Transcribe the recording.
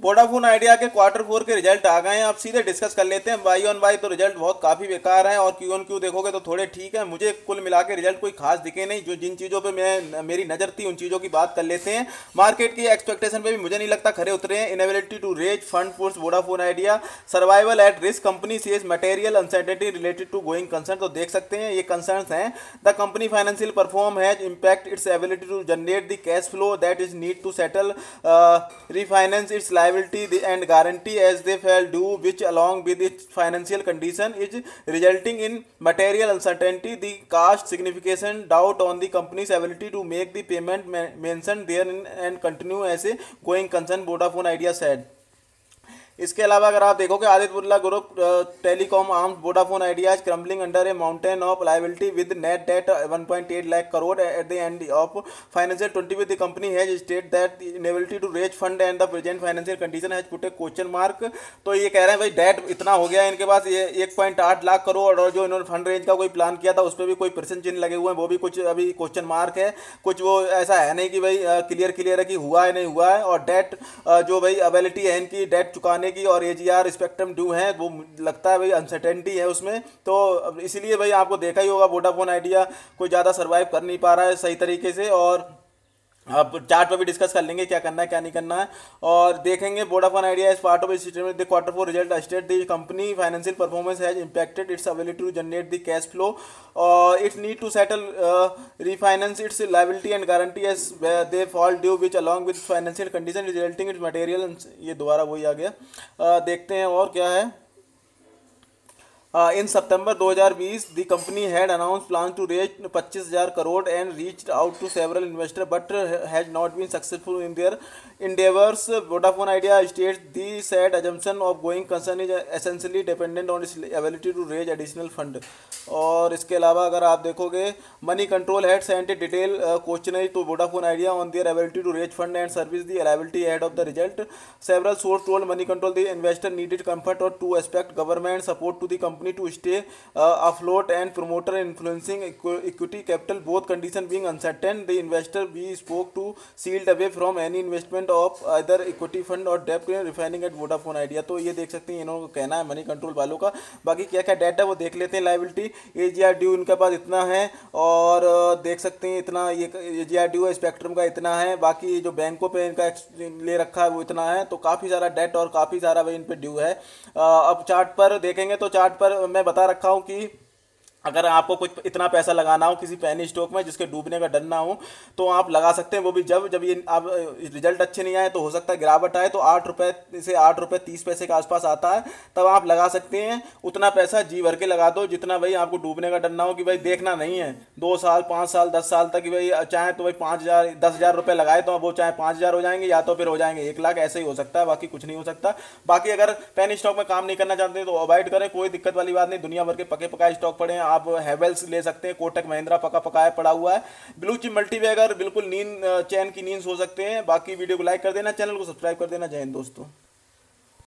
Vodafone idea के quarter 4 के result आ गए हैं। आप सीधे डिस्कस कर लेते हैं वाई ऑन वाई। तो रिजल्ट बहुत काफ़ी बेकार है और क्यू ऑन क्यू देखोगे तो थोड़े ठीक है। मुझे कुल मिला के रिजल्ट कोई खास दिखे नहीं। जो जिन चीज़ों पे मेरी नज़र थी उन चीज़ों की बात कर लेते हैं। मार्केट की एक्सपेक्टेशन पे भी मुझे नहीं लगता खरे उतरे हैं। Inability to raise fund for Vodafone Idea, survival at risk, company sees material uncertainty related to going concern. तो देख सकते हैं ये कंसर्न्स हैं। The company financial perform has impact its ability to generate the cash flow that is need to settle refinance its liability and guarantee as they fell due, which along with its financial condition is resulting in material uncertainty. The cast significant doubt on the company's ability to make the payment mentioned therein and continue as a going concern, Vodafone Idea said. इसके अलावा अगर आप देखोगे Aditya Birla group telecom arms Vodafone Idea's crumbling under a mountain of liability with net debt 1.8 lakh crore at the end of financial 20 with the company has state that inability to raise fund and the present financial condition has put a question mark. तो ये कह रहे हैं भाई date इतना हो गया है इनके पास, ये 1.8 लाख करोड़, और जो इन्होंने फंड रेंज का कोई प्लान किया था उस पर भी कोई प्रश्न चिन्ह लगे हुए हैं, वो भी कुछ अभी क्वेश्चन मार्क है। कुछ वो ऐसा है नहीं कि भाई क्लियर है कि हुआ है नहीं हुआ है। और डेट जो भाई एबिलिटी है इनकी डेट चुकाने की और एजीआर स्पेक्ट्रम ड्यू है, वो लगता है भाई अनसर्टेनिटी है उसमें। तो इसीलिए भाई आपको देखा ही होगा वोडाफोन आइडिया कोई ज़्यादा सर्वाइव कर नहीं पा रहा है सही तरीके से। और अब चार्ट पर भी डिस्कस कर लेंगे क्या करना है क्या नहीं करना है, और देखेंगे Vodafone Idea is part of statement the quarter 4 result state the company financial performance has impacted its ability to generate the cash flow और its need to settle refinance its liability and guarantee as they fall due which along with financial condition resulting its material. ये दोबारा वही आ गया। देखते हैं और क्या है। In September 2020, the company had announced plans to raise 25,000 crore and reached out to several investors, but has not been successful in their endeavors. Vodafone Idea states the said assumption of going concern is essentially dependent on its ability to raise additional fund. और इसके अलावा अगर आप देखोगे Moneycontrol had sent a detail questionnaire to Vodafone Idea on their ability to raise fund and service the liability ahead of the result. Several sources told Money Control the investor needed comfort or to expect government support to the company to stay afloat and promoter influencing equity capital, both conditions being uncertain. The investor we spoke to sealed away from any investment of either equity fund or debt refining at Vodafone Idea. तो ये देख सकते हैं इन्होंने कहना है money control वालों का। बाकी क्या क्या डेटा वो देख लेते हैं। लाइबिलिटी एजीआर ड्यू इनके पास इतना है, और देख सकते हैं इतना ये एजीआर ड्यू है, स्पेक्ट्रम का इतना है, बाकी जो बैंकों पे इनका ले रखा है वो इतना है। तो काफ़ी सारा डेट और काफ़ी सारा भाई इन पे ड्यू है। अब चार्ट पर देखेंगे तो चार्ट पर मैं बता रखा हूँ कि अगर आपको कुछ इतना पैसा लगाना हो किसी पैनी स्टॉक में जिसके डूबने का डर ना हो तो आप लगा सकते हैं। वो भी जब जब ये आप रिजल्ट अच्छे नहीं आए तो हो सकता है गिरावट आए, तो 8 रुपये से 8 रुपये 30 पैसे के आसपास आता है, तब आप लगा सकते हैं। उतना पैसा जी भर के लगा दो जितना भाई आपको डूबने का डर ना हो, कि भाई देखना नहीं है 2 साल 5 साल 10 साल तक, कि भाई चाहे तो भाई 5,000 10,000 रुपये लगाए तो वो चाहे 5,000 हो जाएंगे या तो फिर हो जाएंगे 1 लाख, ऐसे ही हो सकता है, बाकी कुछ नहीं हो सकता। बाकी अगर पैनी स्टॉक में काम नहीं करना चाहते तो अवॉइड करें, कोई दिक्कत वाली बात नहीं। दुनिया भर के पके पकाए स्टॉक पड़े हैं, आप हैवेल्स ले सकते हैं, कोटक महिंद्रा पका पकाया पड़ा हुआ है, ब्लू चिप मल्टीबैगर बिल्कुल नींद चैन की नींद सो सकते हैं। बाकी वीडियो को लाइक कर देना, चैनल को सब्सक्राइब कर देना। जय हिंद दोस्तों।